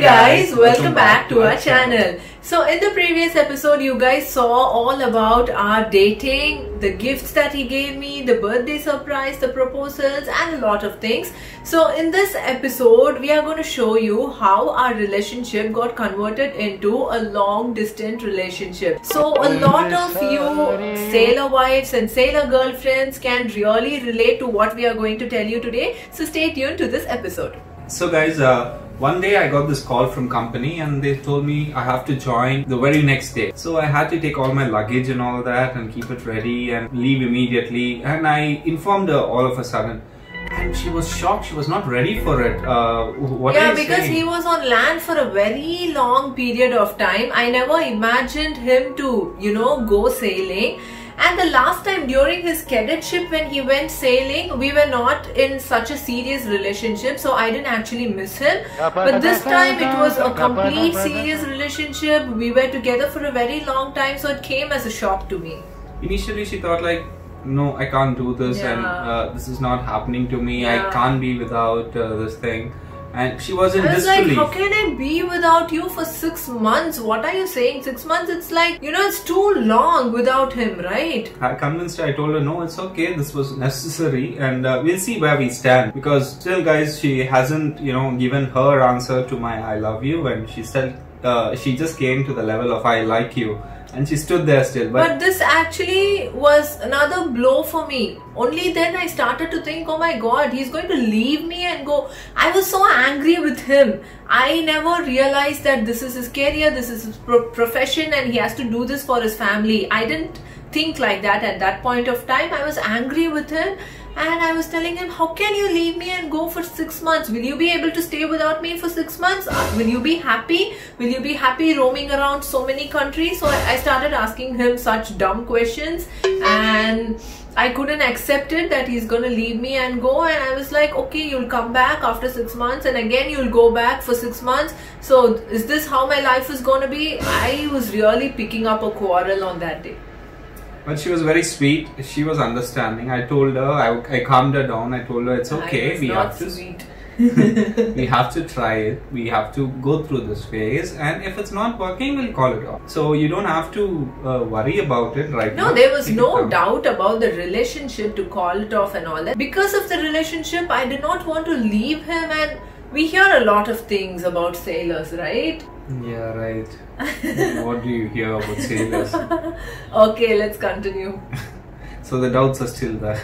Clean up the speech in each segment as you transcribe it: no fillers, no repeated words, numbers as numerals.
guys, welcome back to our channel. So in the previous episode you guys saw all about our dating, the gifts that he gave me, the birthday surprise, the proposals and a lot of things. So in this episode we are going to show you how our relationship got converted into a long distance relationship. So a lot of you sailor wives and sailor girlfriends can really relate to what we are going to tell you today. So stay tuned to this episode. So guys, one day I got this call from company and they told me I have to join the very next day. So I had to take all my luggage and all that and keep it ready and leave immediately. And I informed her all of a sudden. And she was shocked. She was not ready for it. What are you because saying? he was on land for a very long period of time. I never imagined him to, go sailing. And the last time during his cadetship when he went sailing, we were not in such a serious relationship, so I didn't actually miss him. But this time it was a complete serious relationship. We were together for a very long time, so it came as a shock to me. Initially she thought like, no, I can't do this and this is not happening to me. I can't be without this thing. And she was in disbelief. Like, how can I be without you for 6 months? What are you saying? 6 months? It's like, it's too long without him, right? I convinced her. I told her, no, it's okay. This was necessary and we'll see where we stand. Because still, guys, she hasn't, given her answer to my I love you. And she said, she just came to the level of I like you. And she stood there still. But this actually was another blow for me. Only then I started to think, oh my god, he's going to leave me and go. I was so angry with him. I never realized that this is his career, this is his profession and he has to do this for his family. I didn't think like that at that point of time. I was angry with him. And I was telling him, how can you leave me and go for 6 months? Will you be able to stay without me for 6 months? Will you be happy? Will you be happy roaming around so many countries? So I started asking him such dumb questions and I couldn't accept it that he's going to leave me and go. And I was like, okay, you'll come back after 6 months and again you'll go back for 6 months. So is this how my life is going to be? I was really picking up a quarrel on that day. But she was very sweet. She was understanding. I told her, I calmed her down. I told her it's okay. We have to we have to try it. We have to go through this phase. And if it's not working, we'll call it off. So you don't have to worry about it right now. No, there was no doubt about the relationship to call it off and all that. Because of the relationship, I did not want to leave him. And we hear a lot of things about sailors, right? Yeah, right. What do you hear about sailors? Okay, let's continue. So the doubts are still there.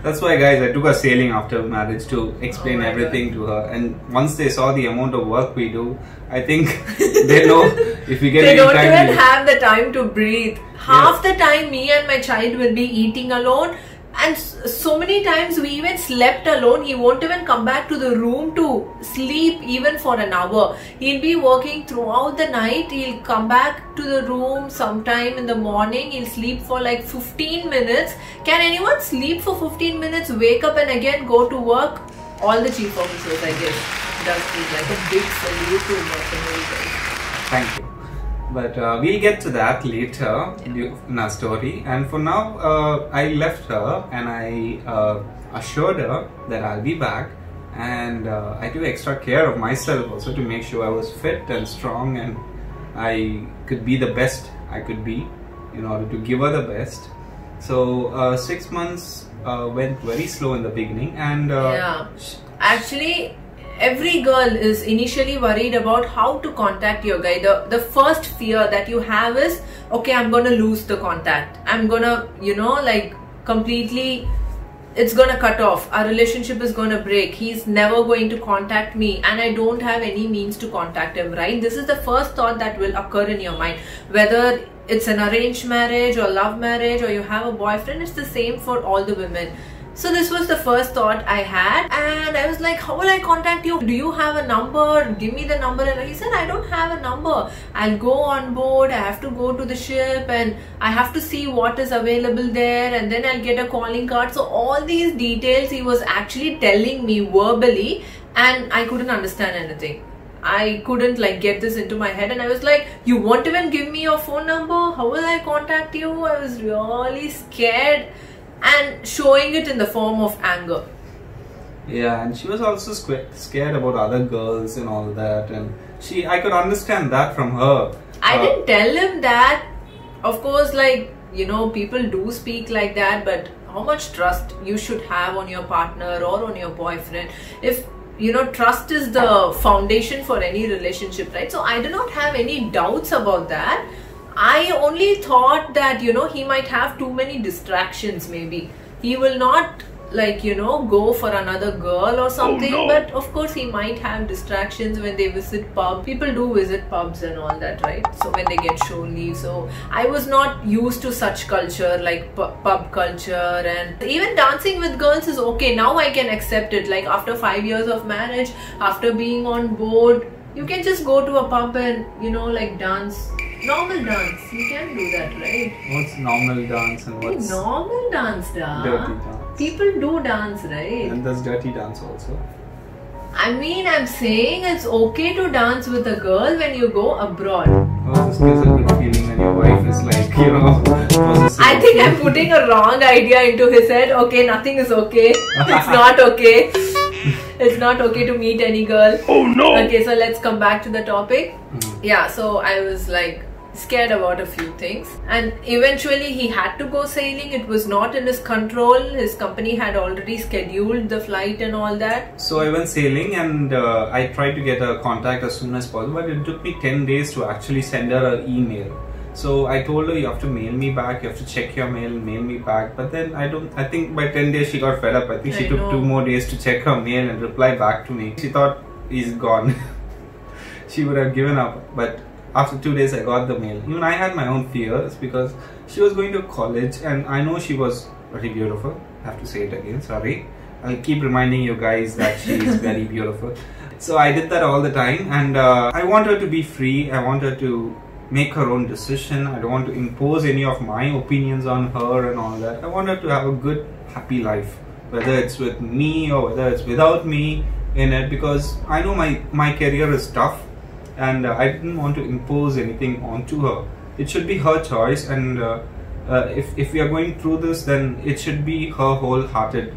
That's why, guys, I took her sailing after marriage to explain everything to her. And once they saw the amount of work we do, I think they know if we get they any don't time, even have the time to breathe. Half the time me and my child will be eating alone. And so many times we even slept alone. He won't even come back to the room to sleep even for an hour. He'll be working throughout the night. He'll come back to the room sometime in the morning. He'll sleep for like 15 minutes. Can anyone sleep for 15 minutes, wake up and again go to work? All the chief officers, I guess. That's like a big salute to mercenaries. Thank you. But we'll get to that later in our story. And for now, I left her and I assured her that I'll be back. And I took extra care of myself also to make sure I was fit and strong and I could be the best I could be in order to give her the best. So 6 months went very slow in the beginning. And actually, every girl is initially worried about how to contact your guy. The first fear that you have is, okay, I'm gonna lose the contact. I'm gonna, completely, it's gonna cut off. Our relationship is gonna break. He's never going to contact me and I don't have any means to contact him, right? This is the first thought that will occur in your mind. Whether it's an arranged marriage or love marriage or you have a boyfriend, it's the same for all the women. So this was the first thought I had and I was like, how will I contact you? Do you have a number? Give me the number. And he said, I don't have a number. I'll go on board. I have to go to the ship and I have to see what is available there and then I'll get a calling card. So all these details he was actually telling me verbally and I couldn't understand anything. I couldn't get this into my head and I was like, you won't even give me your phone number? How will I contact you? I was really scared and showing it in the form of anger. Yeah, and she was also scared about other girls and all that, and I could understand that from her. I didn't tell him that. Of course, like, you know, people do speak like that, but how much trust you should have on your partner or on your boyfriend? If, you know, trust is the foundation for any relationship, right? So I do not have any doubts about that. I only thought that, you know, he might have too many distractions. Maybe he will not, like, you know, go for another girl or something. Oh, no. But of course he might have distractions when they visit pubs. People do visit pubs and all that, right? So when they get show leave. So I was not used to such culture, like pub culture. And even dancing with girls is okay. Now I can accept it. Like after 5 years of marriage, after being on board, you can just go to a pub and, you know, like dance. Normal dance. You can do that, right? What's normal dance and what's normal dance, da? Dirty dance? People do dance, right? And there's dirty dance also. I mean, I'm saying it's okay to dance with a girl when you go abroad. Oh, this gives a good feeling when your wife is like, you know, I think I'm putting a wrong idea into his head. Okay, nothing is okay. It's not okay. It's not okay to meet any girl. Oh no! Okay, so let's come back to the topic. Yeah, so I was like scared about a few things, and eventually he had to go sailing. It was not in his control. His company had already scheduled the flight and all that. So I went sailing, and I tried to get a contact as soon as possible, but it took me 10 days to actually send her an email. So I told her, you have to mail me back, you have to check your mail, mail me back. But then I think by 10 days she got fed up. I think she took 2 more days to check her mail and reply back to me. She thought he's gone. She would have given up. But after 2 days I got the mail. Even I had my own fears because she was going to college, and I know she was very beautiful. I have to say it again, sorry. I'll keep reminding you guys that she is very beautiful. So I did that all the time, and I want her to be free. I want her to make her own decision. I don't want to impose any of my opinions on her and all that. I want her to have a good, happy life, whether it's with me or whether it's without me in it, because I know my career is tough, and I didn't want to impose anything onto her. It should be her choice, and if we are going through this, then it should be her wholehearted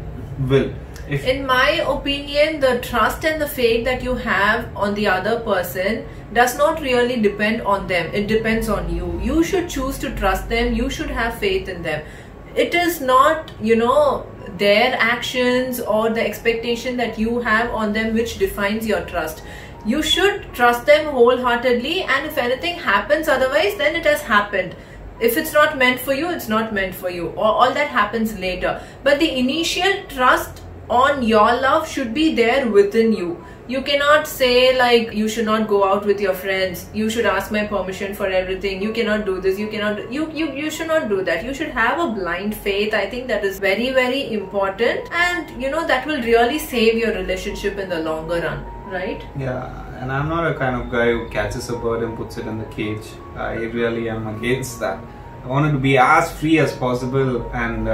will. In my opinion, the trust and the faith that you have on the other person does not really depend on them. It depends on you. You should choose to trust them. You should have faith in them. It is not, you know, their actions or the expectation that you have on them which defines your trust. You should trust them wholeheartedly, and if anything happens otherwise, then it has happened. If it's not meant for you, it's not meant for you. All that happens later. But the initial trust on your love should be there within you. You cannot say like, you should not go out with your friends, you should ask my permission for everything, you cannot do this, you cannot, you should not do that. You should have a blind faith. I think that is very, very important, and you know, that will really save your relationship in the longer run, right? Yeah, and I'm not a kind of guy who catches a bird and puts it in the cage. I really am against that. I wanted to be as free as possible, and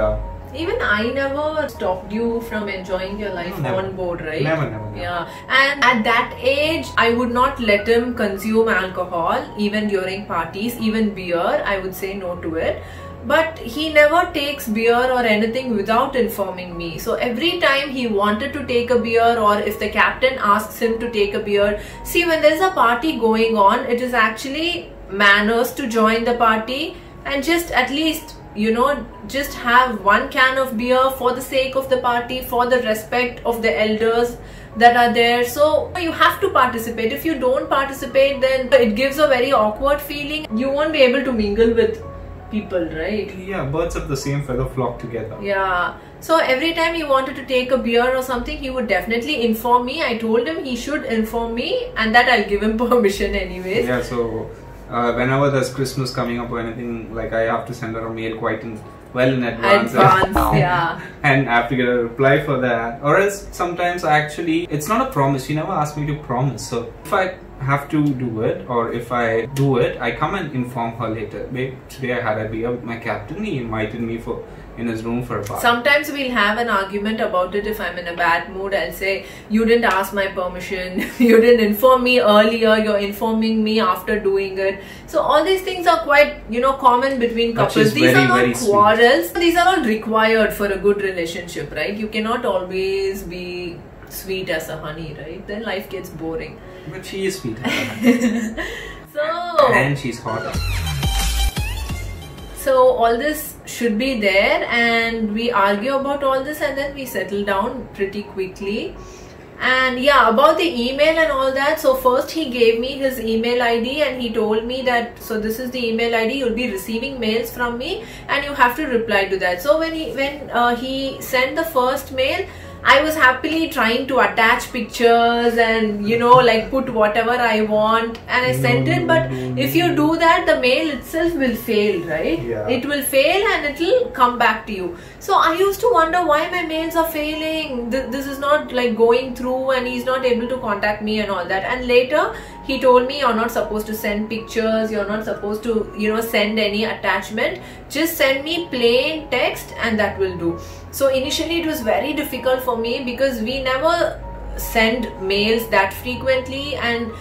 even I never stopped you from enjoying your life on board, right? Never. Yeah. And at that age, I would not let him consume alcohol, even during parties, even beer. I would say no to it. But he never takes beer or anything without informing me. So every time he wanted to take a beer, or if the captain asks him to take a beer, see, when there's a party going on, it is actually manners to join the party and just at least, you know, just have 1 can of beer for the sake of the party, for the respect of the elders that are there. So you have to participate. If you don't participate, then it gives a very awkward feeling. You won't be able to mingle with people, right? Yeah, birds of the same feather flock together. Yeah. So every time he wanted to take a beer or something, he would definitely inform me. I told him he should inform me, and that I'll give him permission anyways. Yeah, so whenever there's Christmas coming up or anything, like, I have to send her a mail quite well in advance. Yeah. And I have to get a reply for that. Or else sometimes it's not a promise. She never asked me to promise. So if I have to do it, or if I do it, I come and inform her later. Babe, today I had a beer with my captain. He invited me for in his room for a bath. Sometimes we'll have an argument about it. If I'm in a bad mood, I'll say, you didn't ask my permission, you didn't inform me earlier, you're informing me after doing it. So all these things are quite, you know, common between couples. These are not quarrels. These are not required for a good relationship, right? You cannot always be sweet as a honey, right? Then life gets boring. But she is sweet as a honey. And she's hot. So all this should be there, and we argue about all this, and then we settle down pretty quickly. And yeah, about the email and all that. So first he gave me his email ID and he told me that, so this is the email ID, you'll be receiving mails from me and you have to reply to that. So when he sent the first mail, I was happily trying to attach pictures and, you know, like put whatever I want, and I sent it. But if you do that, the mail itself will fail, right? Yeah. It will fail and it will come back to you. So I used to wonder why my mails are failing. This is not like going through, and he's not able to contact me and all that. And later he told me, you're not supposed to send pictures, you're not supposed to, you know, send any attachment. Just send me plain text and that will do. So initially it was very difficult for me because we never send mails that frequently, and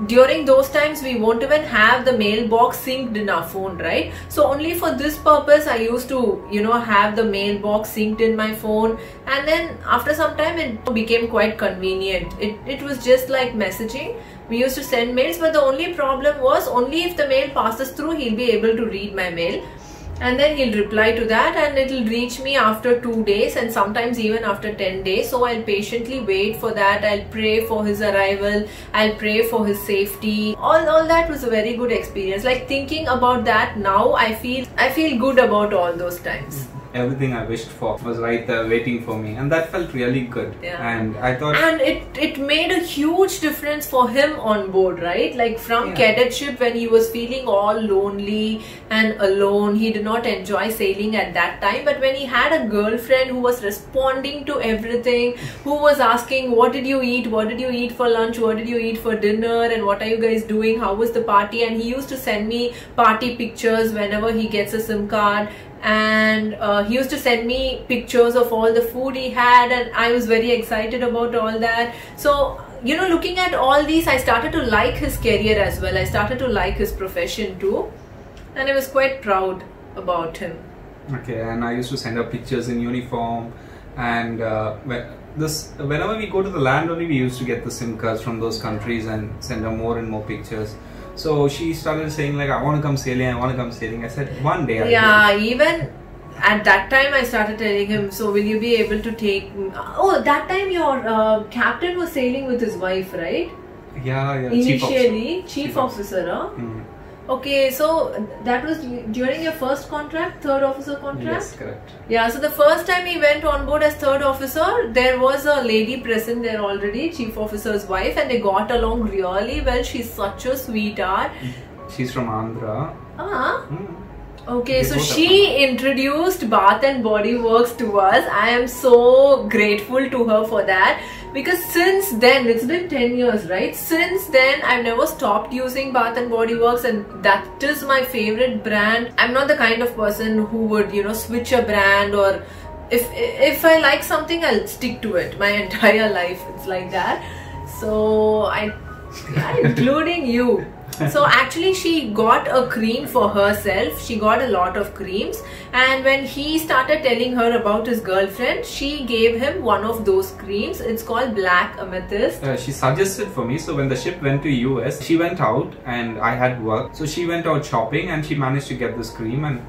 during those times we won't even have the mailbox synced in our phone, right? So only for this purpose I used to, you know, have the mailbox synced in my phone, and then after some time it became quite convenient. It was just like messaging. We used to send mails, but the only problem was only if the mail passes through, he'll be able to read my mail. And then he'll reply to that, and it'll reach me after 2 days and sometimes even after 10 days. So I'll patiently wait for that. I'll pray for his arrival. I'll pray for his safety. All that was a very good experience. Like thinking about that now, I feel good about all those times. Everything I wished for was right there waiting for me, and that felt really good. Yeah. And I thought, and it made a huge difference for him on board, right? Like from cadetship, when he was feeling all lonely and alone, he did not enjoy sailing at that time. But when he had a girlfriend who was responding to everything, who was asking, what did you eat, what did you eat for lunch, what did you eat for dinner, and what are you guys doing, how was the party? And he used to send me party pictures whenever he gets a SIM card. And he used to send me pictures of all the food he had, and I was very excited about all that. So, you know, looking at all these, I started to like his career as well. I started to like his profession too, and I was quite proud about him. Okay, and I used to send her pictures in uniform, and whenever we go to the land only, we used to get the SIM cards from those countries and send her more and more pictures. So she started saying like, I want to come sailing, I want to come sailing. I said, one day I will. Even at that time I started telling him, so will you be able to take... Oh, that time your captain was sailing with his wife, right? Yeah. Initially, chief officer, huh? Mm-hmm. Okay, so that was during your first contract, third officer contract? Yes, correct. Yeah, so the first time he went on board as third officer, there was a lady present there already, chief officer's wife, and they got along really well. She's such a sweetheart. She's from Andhra. Okay, so she introduced Bath and Body Works to us. I am so grateful to her for that, because since then, it's been 10 years, right? Since then, I've never stopped using Bath and Body Works, and that is my favorite brand. I'm not the kind of person who would, you know, switch a brand, or if I like something, I'll stick to it. My entire life, it's like that. So including you. So actually she got a cream for herself. She got a lot of creams, and when he started telling her about his girlfriend, she gave him one of those creams. It's called Black Amethyst. She suggested for me. So when the ship went to US, she went out and I had work. So she went out shopping and she managed to get this cream and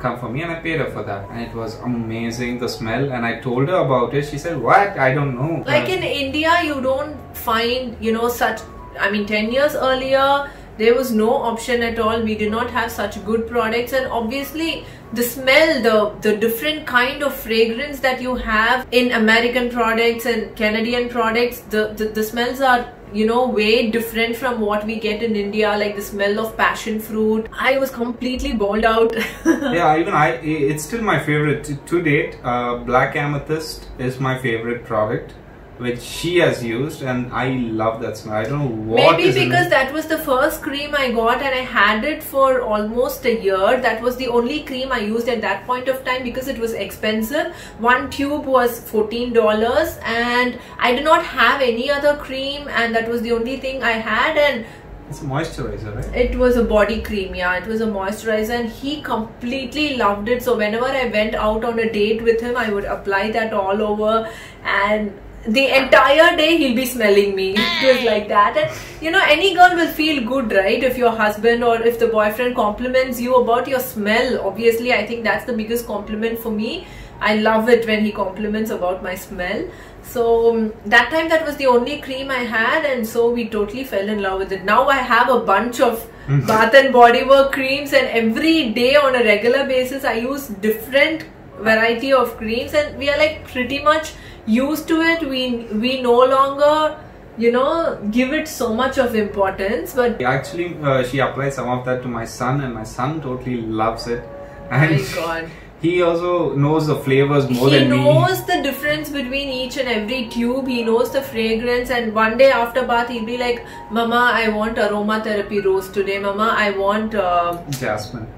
come for me, and I paid her for that. And it was amazing, the smell. And I told her about it. She said, what? I don't know. Like in India, you don't find, you know, such... I mean, 10 years earlier, there was no option at all. We did not have such good products, and obviously the smell, the different kind of fragrance that you have in American products and Canadian products, the smells are, you know, way different from what we get in India, like the smell of passion fruit. I was completely bowled out. Yeah, even it's still my favorite to date. Black Amethyst is my favorite product. which she has used, and I love that smell. I don't know what. Maybe because that was the first cream I got, and I had it for almost a year. That was the only cream I used at that point of time because it was expensive. One tube was $14, and I did not have any other cream, and that was the only thing I had. And it's a moisturizer, right? it was a body cream, yeah. It was a moisturizer, and he completely loved it. So whenever I went out on a date with him, I would apply that all over, and the entire day he'll be smelling me. It was like that. And you know, any girl will feel good, right? If your husband or if the boyfriend compliments you about your smell. Obviously, I think that's the biggest compliment for me. I love it when he compliments about my smell. So that time, that was the only cream I had, and so we totally fell in love with it. Now I have a bunch of Bath and Body Works creams, and every day on a regular basis I use different variety of creams, and we are like pretty much used to it. We no longer, you know, give it so much of importance. But actually she applied some of that to my son, and my son totally loves it. And my God, he also knows the flavors more than me. He knows the difference between each and every tube. He knows the fragrance, and one day after bath he'll be like, "Mama, I want aromatherapy rose today. Mama, I want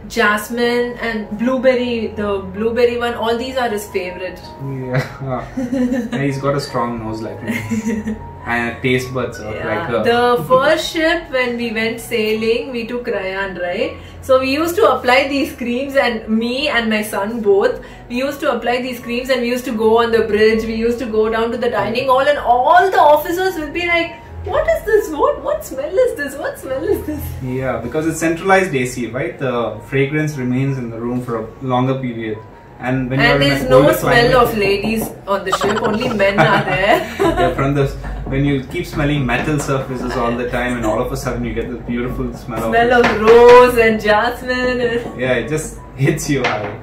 jasmine and blueberry, the blueberry one." All these are his favorite. Yeah. And he's got a strong nose like me. And taste buds are like the first ship when we went sailing, we took Rayan, right? So we used to apply these creams, and me and my son both, we used to apply these creams, and we used to go on the bridge, we used to go down to the dining hall, and all the officers will be like, "What is this? What smell is this? What smell is this?" Yeah, because it's centralized AC, right? The fragrance remains in the room for a longer period. And when there's no smell of ladies on the ship, only men are there. Yeah, when you keep smelling metal surfaces all the time, and all of a sudden you get the beautiful smell of rose and jasmine. Yeah, it just hits you high.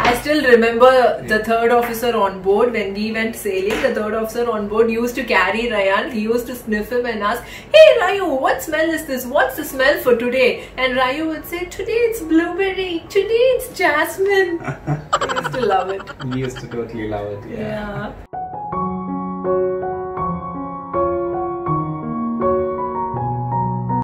I still remember the third officer on board when we went sailing. The third officer on board used to carry Rayan. He used to sniff him and ask, "Hey Rayu, what smell is this? What's the smell for today?" And Rayu would say, "Today it's blueberry. Today it's jasmine." He used to love it. He used to totally love it. Yeah.